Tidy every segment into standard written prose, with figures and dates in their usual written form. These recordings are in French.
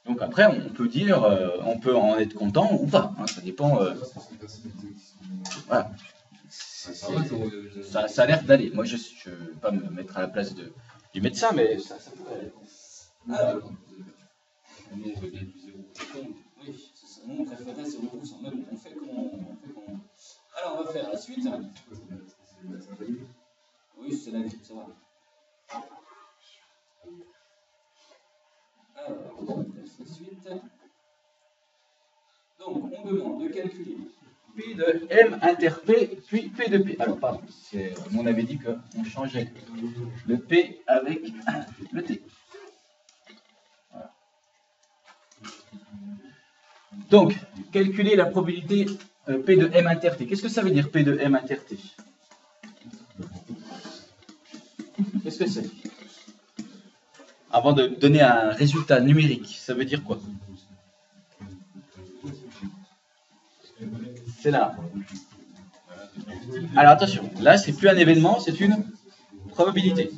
Donc après, on peut dire, on peut en être content ou pas, hein, ça dépend. Voilà. Ça a l'air d'aller. Moi, je ne vais pas me mettre à la place du médecin, mais ça pourrait aller. Alors, oui, c'est ça. Nous, on préférait 0%. Mais bon, on fait comment. Alors, on va faire la suite. Oui, c'est la vie, ça va. Alors, on passe la suite. Donc, on demande de calculer P de M inter P, puis P de P. Alors, pardon, on avait dit qu'on changeait le P avec le T. Voilà. Donc, calculer la probabilité P de M inter T. Qu'est-ce que ça veut dire P de M inter T? Qu'est-ce que c'est? Avant de donner un résultat numérique, ça veut dire quoi? C'est là. Alors attention, là c'est plus un événement, c'est une probabilité.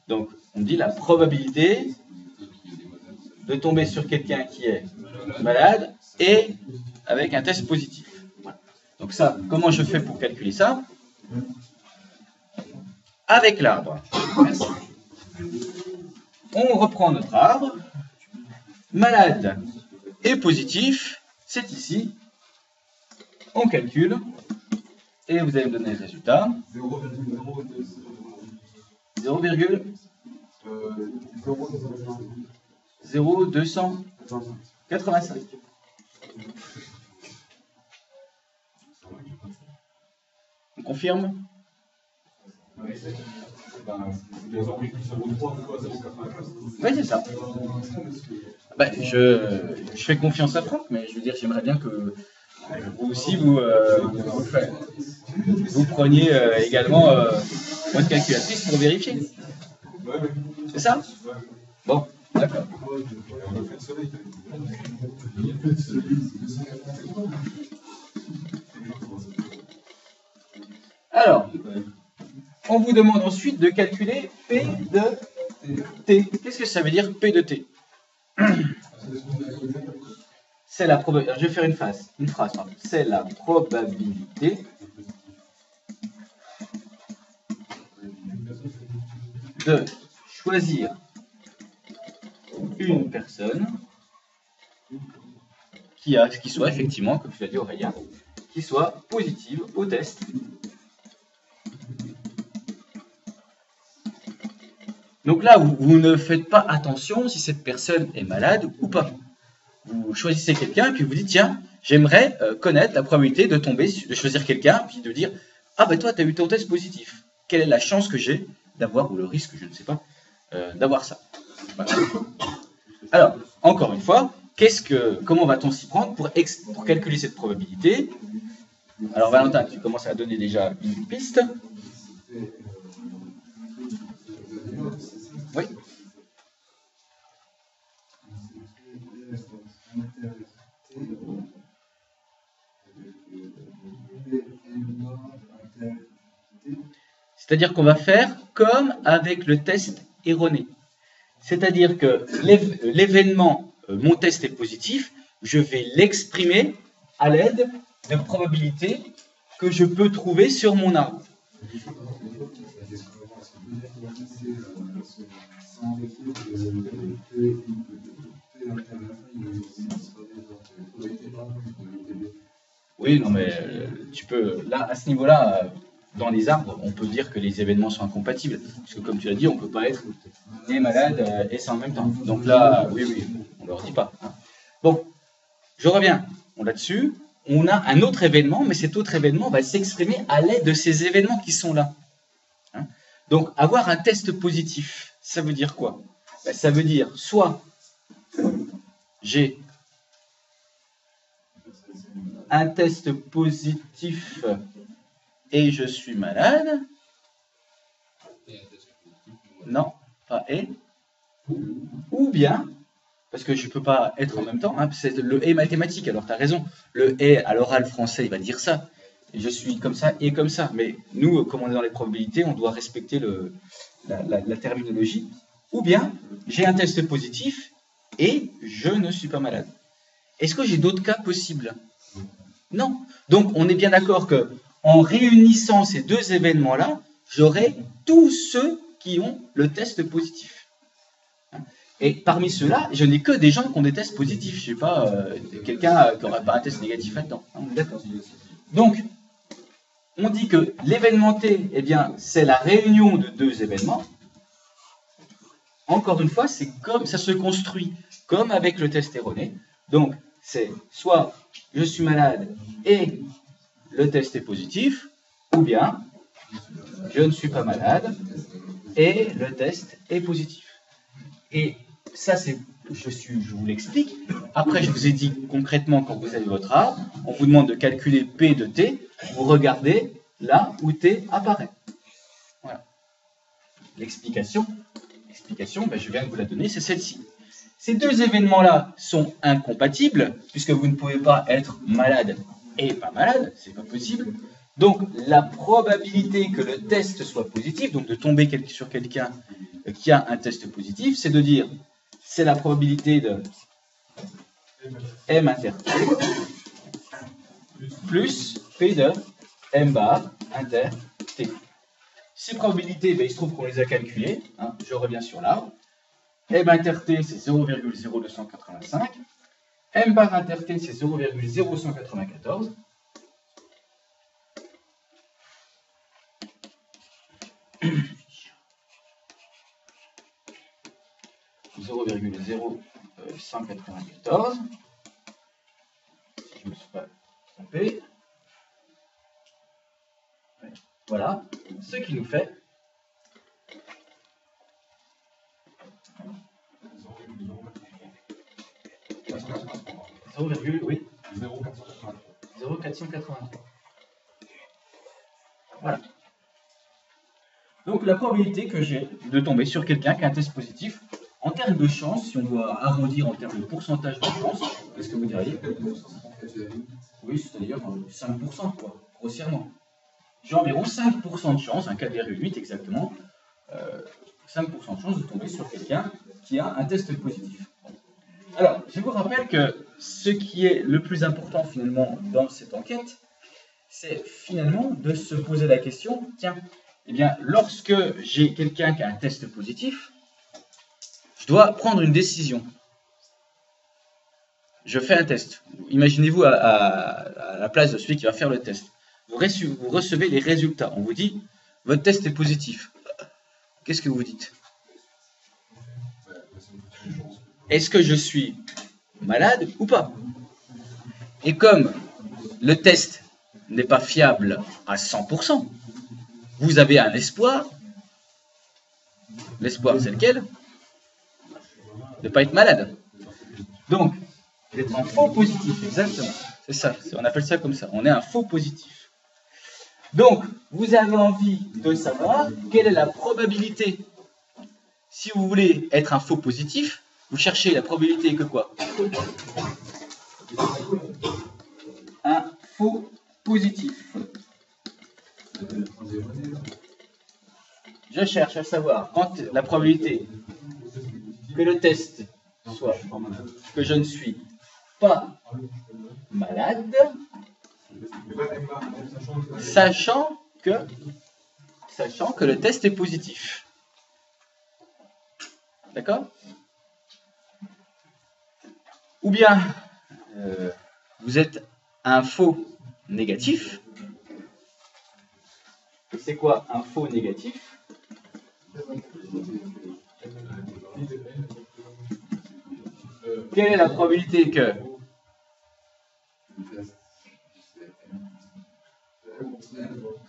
Donc on dit la probabilité de tomber sur quelqu'un qui est malade et avec un test positif. Voilà. Donc ça, comment je fais pour calculer ça? Avec l'arbre. Merci. On reprend notre arbre. Malade et positif, c'est ici. On calcule. Et vous allez me donner le résultat. 0,0285. On confirme? Oui, c'est ça. Ben, je fais confiance à Franck, mais je veux dire, j'aimerais bien que vous aussi, vous preniez également votre calculatrice pour vérifier. C'est ça? Bon, d'accord. Alors, on vous demande ensuite de calculer P de T. Qu'est-ce que ça veut dire P de T? C'est la probabilité. Je vais faire une phrase. C'est la probabilité de choisir une personne qui soit effectivement, comme tu l'as dit Aurélien, qui soit positive au test. Donc là, vous ne faites pas attention si cette personne est malade ou pas. Vous choisissez quelqu'un, puis vous dites, tiens, j'aimerais connaître la probabilité de choisir quelqu'un, puis de dire, ah ben toi, tu as eu ton test positif. Quelle est la chance que j'ai d'avoir, ou le risque, je ne sais pas, d'avoir ça. Voilà. Alors, encore une fois, comment va-t-on s'y prendre pour calculer cette probabilité? Alors Valentin, tu commences à donner déjà une piste. Oui. C'est-à-dire qu'on va faire comme avec le test erroné. C'est-à-dire que l'événement, mon test est positif, je vais l'exprimer à l'aide de probabilités que je peux trouver sur mon arbre. Oui, non, mais tu peux, là, à ce niveau-là, dans les arbres, on peut dire que les événements sont incompatibles. Parce que, comme tu l'as dit, on ne peut pas être et malade et ça en même temps. Donc là, oui, on ne leur dit pas. Hein. Bon, je reviens là-dessus. On a un autre événement, mais cet autre événement va s'exprimer à l'aide de ces événements qui sont là. Hein. Donc, avoir un test positif, ça veut dire quoi? Ben, ça veut dire soit j'ai un test positif et je suis malade. Non, pas et. Ou bien, parce que je ne peux pas être en même temps, hein, c'est le et mathématique, alors tu as raison. Le et à l'oral français, il va dire ça. Et je suis comme ça et comme ça. Mais nous, comme on est dans les probabilités, on doit respecter la terminologie. Ou bien, j'ai un test positif et je ne suis pas malade. Est-ce que j'ai d'autres cas possibles? Non. Donc, on est bien d'accord que en réunissant ces deux événements-là, j'aurai tous ceux qui ont le test positif. Et parmi ceux-là, je n'ai que des gens qui ont des tests positifs. Je ne sais pas, quelqu'un qui n'aurait pas un test négatif là-dedans. D'accord. Donc, on dit que l'événement T, eh bien, c'est la réunion de deux événements. Encore une fois, c'est comme ça se construit comme avec le test erroné. Donc, c'est soit je suis malade et le test est positif, ou bien je ne suis pas malade et le test est positif. Et ça, c'est, je vous l'explique. Après, je vous ai dit concrètement, quand vous avez votre arbre, on vous demande de calculer P de T, vous regardez là où T apparaît. Voilà. L'explication, ben, je viens de vous la donner, c'est celle-ci. Ces deux événements-là sont incompatibles, puisque vous ne pouvez pas être malade et pas malade, c'est pas possible. Donc, la probabilité que le test soit positif, donc de tomber sur quelqu'un qui a un test positif, c'est de dire, c'est la probabilité de M inter T plus P de M bar inter T. Ces probabilités, ben, il se trouve qu'on les a calculées. Hein, je reviens sur l'arbre. M inter T, c'est 0,0285. M bar inter T, c'est 0,0194. 0,0194. Si je ne me suis pas trompé. Voilà, ce qui nous fait 0,0483. Voilà. Donc la probabilité que j'ai de tomber sur quelqu'un qui a un test positif, en termes de chance, si on doit arrondir en termes de pourcentage de chance, qu'est-ce que vous diriez? Oui, c'est-à-dire 5%, quoi, grossièrement. J'ai environ 5% de chance, un 4,8 exactement, 5% de chance de tomber sur quelqu'un qui a un test positif. Alors, je vous rappelle que ce qui est le plus important finalement dans cette enquête, c'est finalement de se poser la question, tiens, eh bien, lorsque j'ai quelqu'un qui a un test positif, je dois prendre une décision. Je fais un test. Imaginez-vous à la place de celui qui va faire le test. Vous recevez les résultats. On vous dit, votre test est positif. Qu'est-ce que vous dites? Est-ce que je suis malade ou pas? Et comme le test n'est pas fiable à 100%, vous avez un espoir. L'espoir, c'est lequel? De ne pas être malade. Donc, d'être un faux positif, exactement. C'est ça, on appelle ça comme ça. On est un faux positif. Donc, vous avez envie de savoir quelle est la probabilité. Si vous voulez être un faux positif, vous cherchez la probabilité que quoi? Un faux positif. Je cherche à savoir quand la probabilité que le test soit que je ne suis pas malade, sachant que le test est positif. D'accord? Ou bien, vous êtes un faux négatif. Et c'est quoi un faux négatif? Quelle est la probabilité que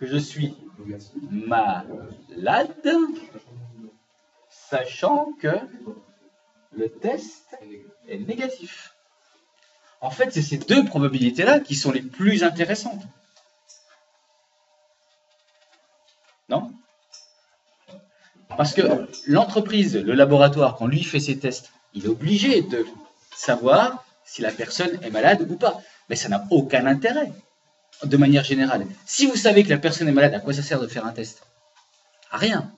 je suis malade, sachant que le test est négatif? En fait, c'est ces deux probabilités-là qui sont les plus intéressantes. Non? Parce que l'entreprise, le laboratoire, quand lui fait ses tests, il est obligé de savoir si la personne est malade ou pas. Mais ça n'a aucun intérêt, de manière générale. Si vous savez que la personne est malade, à quoi ça sert de faire un test? À rien.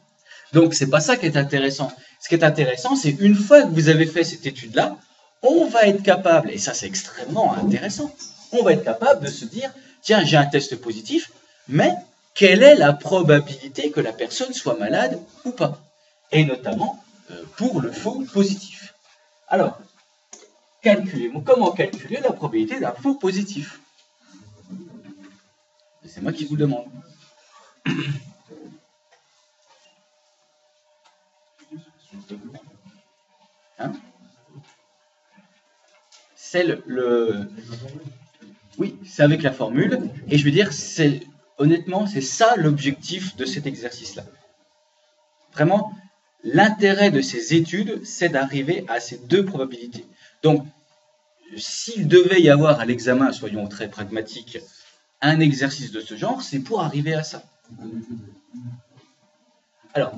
Donc, c'est pas ça qui est intéressant. Ce qui est intéressant, c'est une fois que vous avez fait cette étude-là, on va être capable, et ça c'est extrêmement intéressant, on va être capable de se dire, tiens, j'ai un test positif, mais quelle est la probabilité que la personne soit malade ou pas? Et notamment pour le faux positif. Alors, comment calculer la probabilité d'un faux positif? C'est moi qui vous le demande. Hein? C'est Oui, c'est avec la formule. Et je veux dire, honnêtement, c'est ça l'objectif de cet exercice-là. Vraiment, l'intérêt de ces études, c'est d'arriver à ces deux probabilités. Donc, s'il devait y avoir à l'examen, soyons très pragmatiques, un exercice de ce genre, c'est pour arriver à ça. Alors,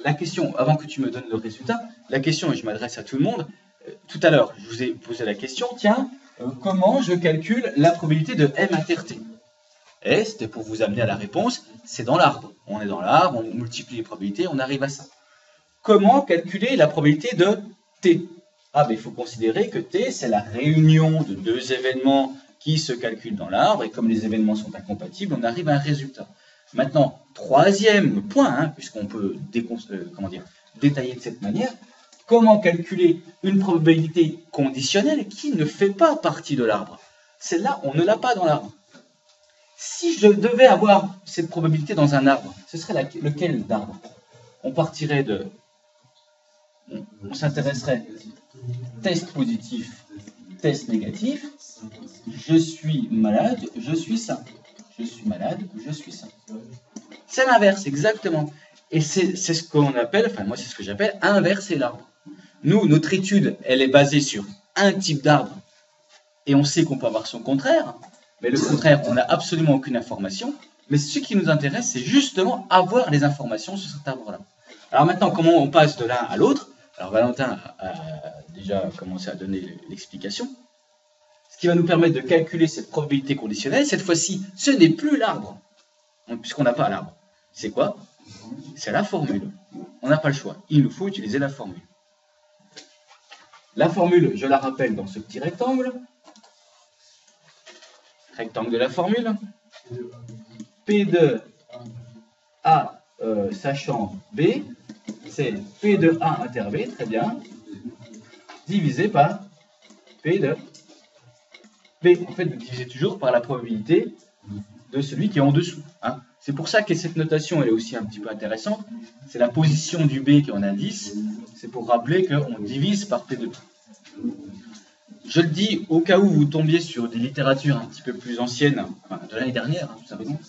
la question, avant que tu me donnes le résultat, la question, et je m'adresse à tout le monde, tout à l'heure, je vous ai posé la question, tiens, comment je calcule la probabilité de M inter T? Et c'était pour vous amener à la réponse, c'est dans l'arbre. On est dans l'arbre, on multiplie les probabilités, on arrive à ça. Comment calculer la probabilité de T? Ah, ben il faut considérer que T, c'est la réunion de deux événements qui se calculent dans l'arbre, et comme les événements sont incompatibles, on arrive à un résultat. Maintenant, troisième point, puisqu'on peut détailler de cette manière, comment calculer une probabilité conditionnelle qui ne fait pas partie de l'arbre? Celle-là, on ne l'a pas dans l'arbre. Si je devais avoir cette probabilité dans un arbre, ce serait lequel d'arbre? On partirait de... On s'intéresserait test positif, test négatif, je suis malade, je suis sain. Je suis malade, je suis sain. C'est l'inverse, exactement. Et c'est ce qu'on appelle, enfin moi c'est ce que j'appelle inverser l'arbre. Nous, notre étude, elle est basée sur un type d'arbre, et on sait qu'on peut avoir son contraire, mais le contraire, on n'a absolument aucune information. Mais ce qui nous intéresse, c'est justement avoir les informations sur cet arbre-là. Alors maintenant, comment on passe de l'un à l'autre? Alors Valentin a déjà commencé à donner l'explication. Ce qui va nous permettre de calculer cette probabilité conditionnelle, cette fois-ci, ce n'est plus l'arbre, puisqu'on n'a pas l'arbre. C'est quoi? C'est la formule. On n'a pas le choix. Il nous faut utiliser la formule. La formule, je la rappelle dans ce petit rectangle. Rectangle de la formule. P de A sachant B, c'est P de A inter B, très bien, divisé par P de B. En fait, vous divisez toujours par la probabilité de celui qui est en dessous. C'est pour ça que cette notation elle est aussi un petit peu intéressante. C'est la position du B qui est en indice. C'est pour rappeler qu'on divise par P de B. Je le dis au cas où vous tombiez sur des littératures un petit peu plus anciennes, enfin, de l'année dernière, tout simplement,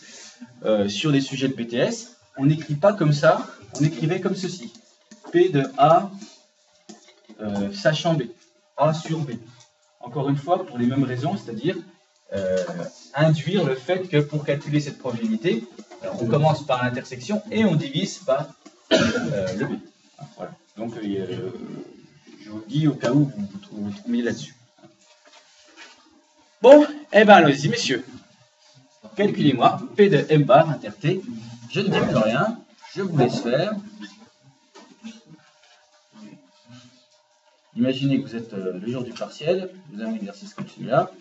sur des sujets de BTS, on n'écrit pas comme ça, on écrivait comme ceci. P de A sachant B. A sur B. Encore une fois, pour les mêmes raisons, c'est-à-dire induire le fait que pour calculer cette probabilité, on commence par l'intersection et on divise par le B. Voilà. Donc, je vous le dis au cas où vous vous trouviez là-dessus. Bon, eh bien, allons-y, messieurs. Calculez-moi P de M bar inter T. Je ne dis plus rien, je vous laisse faire. Imaginez que vous êtes le jour du partiel, vous avez un exercice comme celui-là.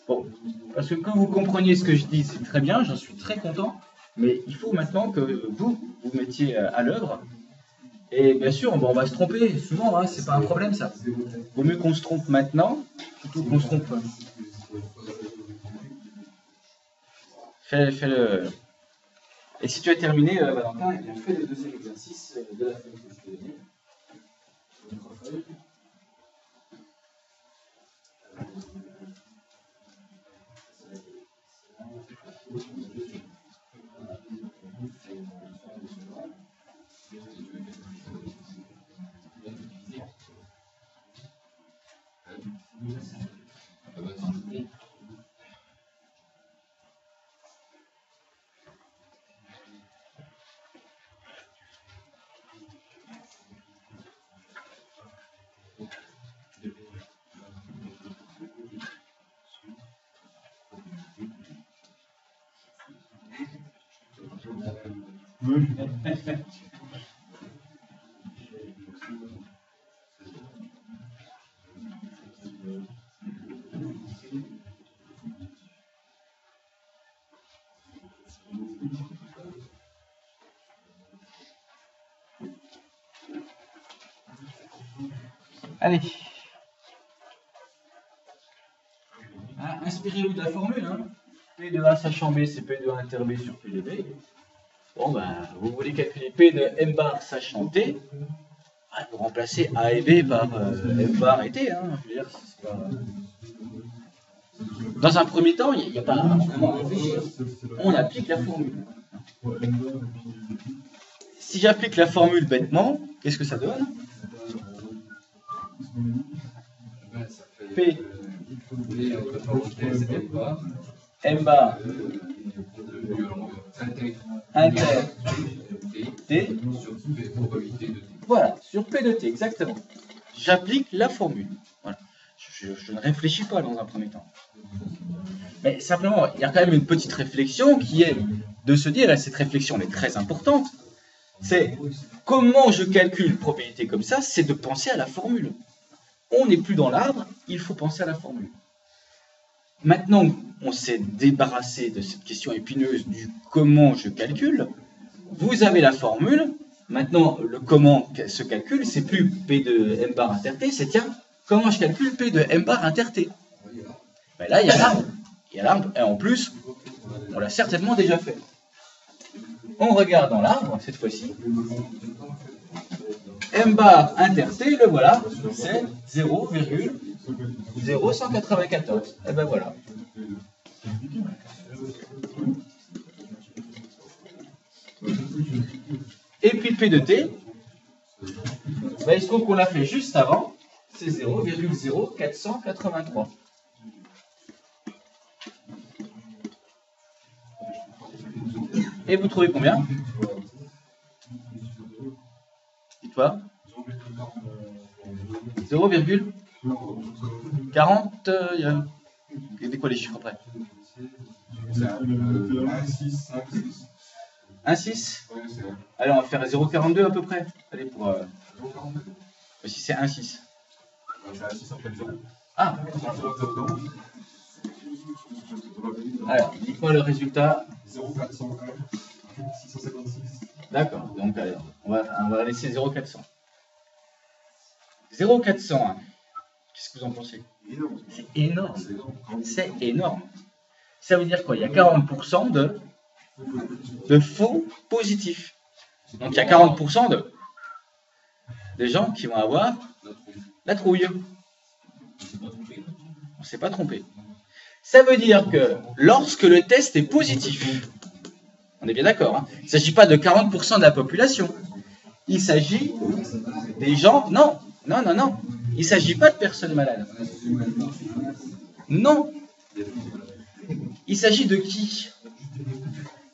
Bon, parce que quand vous compreniez ce que je dis, c'est très bien, j'en suis très content, mais il faut maintenant que vous mettiez à l'œuvre. Et bien sûr, on va se tromper souvent, c'est pas un problème ça. Vaut mieux qu'on se trompe maintenant plutôt qu'on se trompe. Fais-le. Et si tu as terminé, Valentin, eh bien, fais le deuxième exercice de la feuille que je t'ai donnée. Allez. Inspirez-vous de la formule. Hein. P de A sachant B, c'est P de A inter B sur P de B. Bon, ben, vous voulez calculer P de M bar sachant T. Vous remplacez A et B par M bar et T. Hein. Je veux dire, c'est pas... Dans un premier temps, il n'y a pas vraiment à réfléchir. On applique la formule. Si j'applique la formule bêtement, qu'est-ce que ça donne? P M bar inter T, voilà, sur P de T, exactement. J'applique la formule. Voilà. Je ne réfléchis pas dans un premier temps. Mais simplement, il y a quand même une petite réflexion qui est de se dire, et cette réflexion est très importante, c'est comment je calcule une propriété comme ça, c'est de penser à la formule. On n'est plus dans l'arbre, il faut penser à la formule. Maintenant, on s'est débarrassé de cette question épineuse du comment je calcule. Vous avez la formule. Maintenant, le comment se calcule, c'est plus P de M bar inter T, c'est tiens, comment je calcule P de M bar inter T. Ben là, il y a l'arbre. Il y a l'arbre, et en plus, on l'a certainement déjà fait. On regarde dans l'arbre, cette fois-ci. M bar inter T, le voilà, c'est 0,0194. Et ben voilà. Et puis P de T, ben il se trouve qu'on l'a fait juste avant, c'est 0,0483. Et vous trouvez combien? Dites-moi. 0,40. Il y a quoi les chiffres après? 1,6. Allez, on va faire 0,42 à peu près. Allez, pour. Si c'est 1,6. Ah! Alors, dites-moi le résultat. 0,406. D'accord, donc allez, on va laisser 0,400. 0,401. Qu'est-ce que vous en pensez? C'est énorme. C'est énorme. Ça veut dire quoi? Il y a 40% de faux positifs. Donc il y a 40% de gens qui vont avoir la trouille. On ne s'est pas trompé. Ça veut dire que lorsque le test est positif, on est bien d'accord, hein, il ne s'agit pas de 40% de la population. Il s'agit des gens... Non. Il ne s'agit pas de personnes malades. Non. Il s'agit de qui?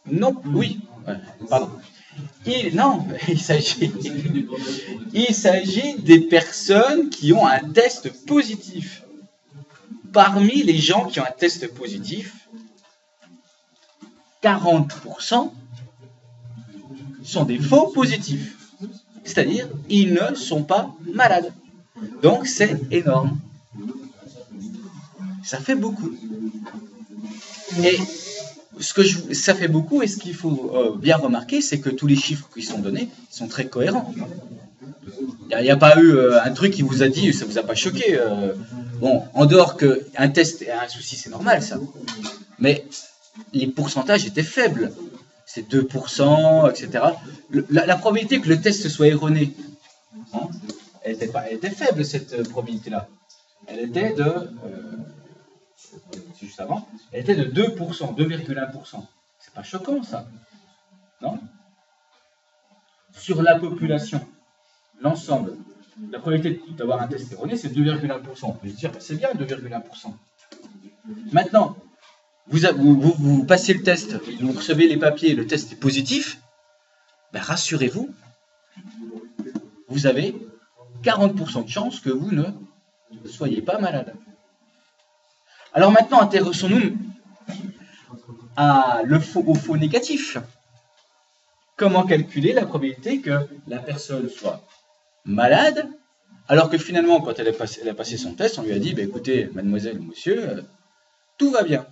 Non, oui. Pardon. Il s'agit des personnes qui ont un test positif. Parmi les gens qui ont un test positif, 40% sont des faux positifs. C'est-à-dire, ils ne sont pas malades. Donc, c'est énorme. Ça fait beaucoup. Et ça fait beaucoup, et ce qu'il faut bien remarquer, c'est que tous les chiffres qui sont donnés sont très cohérents. Il n'y a pas eu un truc qui vous a dit, ça ne vous a pas choqué. Bon, en dehors qu'un test a un souci, c'est normal, ça. Mais les pourcentages étaient faibles. C'est 2%, etc. La probabilité que le test soit erroné, hein, elle était faible, cette probabilité-là. Elle était de... c'est juste avant. Elle était de 2%, 2,1%. C'est pas choquant, ça. Non? Sur la population, l'ensemble, la probabilité d'avoir un test erroné, c'est 2,1%. On peut se dire, c'est bien 2,1%. Maintenant, vous passez le test, vous recevez les papiers, le test est positif, ben rassurez-vous, vous avez 40% de chance que vous ne soyez pas malade. Alors maintenant, intéressons-nous au faux négatif. comment calculer la probabilité que la personne soit malade, alors que finalement, quand elle a passé son test, on lui a dit, bah, écoutez, mademoiselle ou monsieur, tout va bien.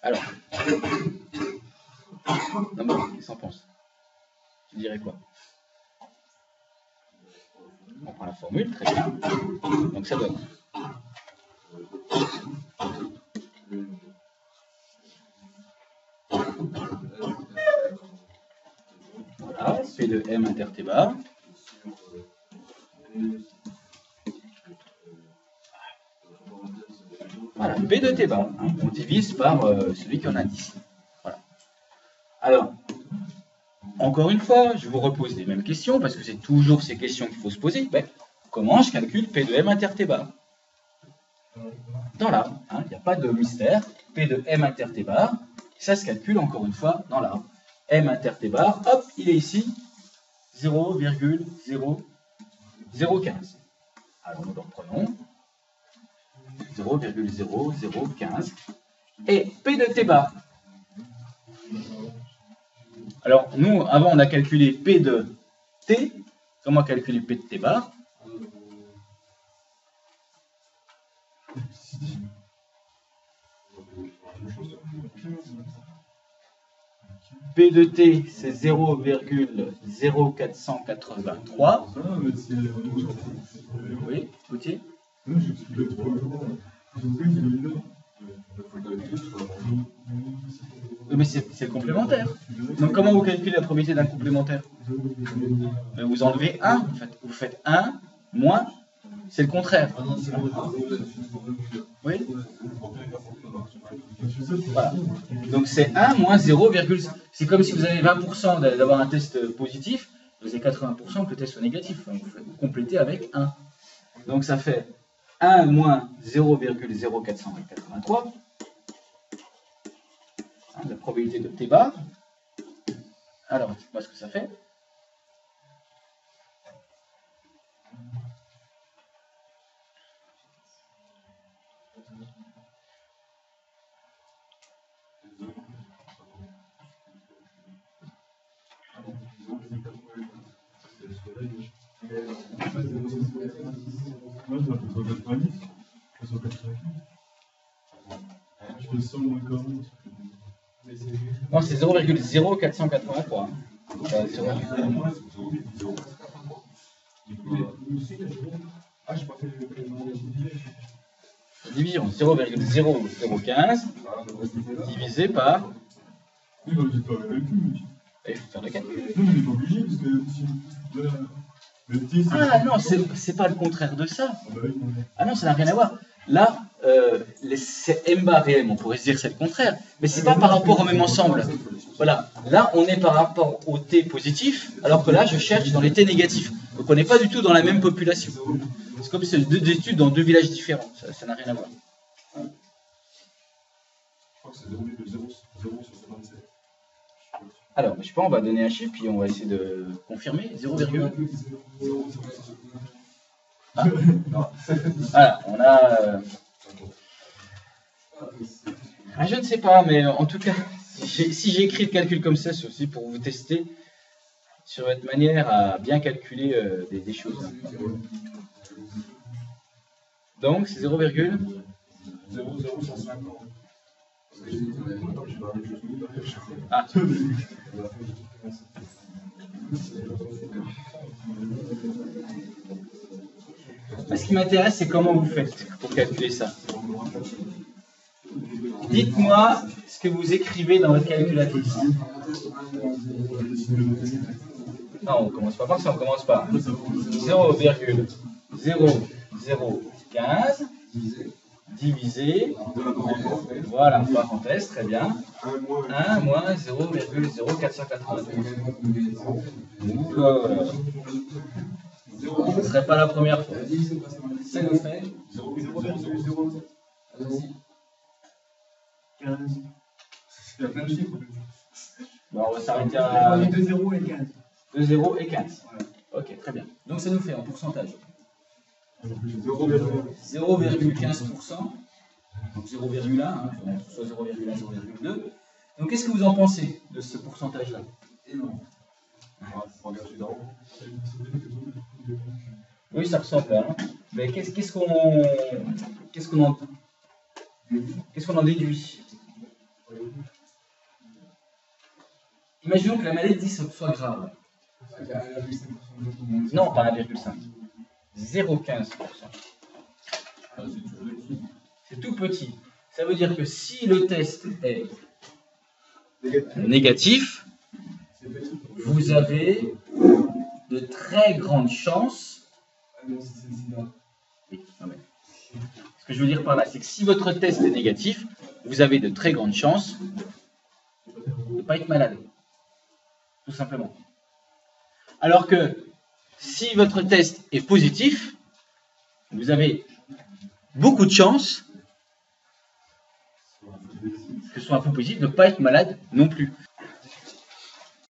Alors, d'abord, qu'est-ce qu'on pense? Tu dirais quoi? On prend la formule, très bien. Donc ça donne. Voilà, P de M inter T bar. Voilà, P de T bar. On divise par celui qu'on a ici. Voilà. Alors, encore une fois, je vous repose les mêmes questions, parce que c'est toujours ces questions qu'il faut se poser. Ben, comment je calcule P de M inter T bar? Dans l'arbre, il n'y a pas de mystère. P de M inter T bar, ça se calcule encore une fois dans l'arbre. M inter T bar, hop, il est ici, 0,0015. Alors nous le reprenons, 0,0015. Et P de T bar. Alors nous, avant on a calculé P de T. Comment calculer P de T bar? P de T, c'est 0,0483. Oui, Gauthier? Mais c'est le complémentaire. Donc comment vous calculez la probabilité d'un complémentaire? Vous enlevez 1, vous faites 1 moins, c'est le contraire. Oui. Voilà. Donc c'est 1 moins 0, c'est comme si vous avez 20% d'avoir un test positif, vous avez 80% que le test soit négatif. Donc vous complétez avec 1. Donc ça fait 1 moins 0,0483. La probabilité de T bar. Alors, dites-moi ce que ça fait. Non, c'est 0,0483. Division 0,0015 divisé par. Il faut faire le calcul. Ah non, c'est pas le contraire de ça. Ah non, ça n'a rien à voir. Là, c'est M bar et M, on pourrait se dire que c'est le contraire, mais c'est pas par rapport au même ensemble. Voilà, là on est par rapport au T positif, alors que là je cherche dans les T négatifs. Donc on n'est pas du tout dans la même population. C'est comme si c'est deux études dans deux villages différents, ça n'a rien à voir. Je crois que c'est 0,0 Alors, je sais pas, on va donner un chiffre, puis on va essayer de confirmer. 0, ah, voilà, on a... je ne sais pas, mais en tout cas, si j'ai écrit le calcul comme ça, c'est aussi pour vous tester sur votre manière à bien calculer des choses. Donc, c'est 0,0050. Ah. Ce qui m'intéresse, c'est comment vous faites pour calculer ça. Dites-moi ce que vous écrivez dans votre calculatrice. Non, on ne commence pas par ça, on commence par 0,0015 divisé, voilà, parenthèse, très bien, 1 moins 0,0492. Ce ne serait pas la première fois. Ça nous fait 15. Il y a plein de chiffres. Bon, on va s'arrêter à 2 0 et 15. 2 0 et 15. Ok, très bien. Donc ça nous fait en pourcentage 0,15%. Donc 0,1, hein, soit 0,1, 0,2. Donc qu'est-ce que vous en pensez de ce pourcentage-là? Énorme. Oui, ça ressemble là. Hein. Mais qu'est-ce qu'on en déduit? Imaginons que la maladie soit grave. Non, pas 1,5. 0,15%. C'est tout petit. Ça veut dire que si le test est négatif, vous avez de très grandes chances. Oui, non mais, ce que je veux dire par là, c'est que si votre test est négatif, vous avez de très grandes chances de ne pas être malade. Tout simplement. Alors que si votre test est positif, vous avez beaucoup de chances que ce soit un faux positif de ne pas être malade non plus.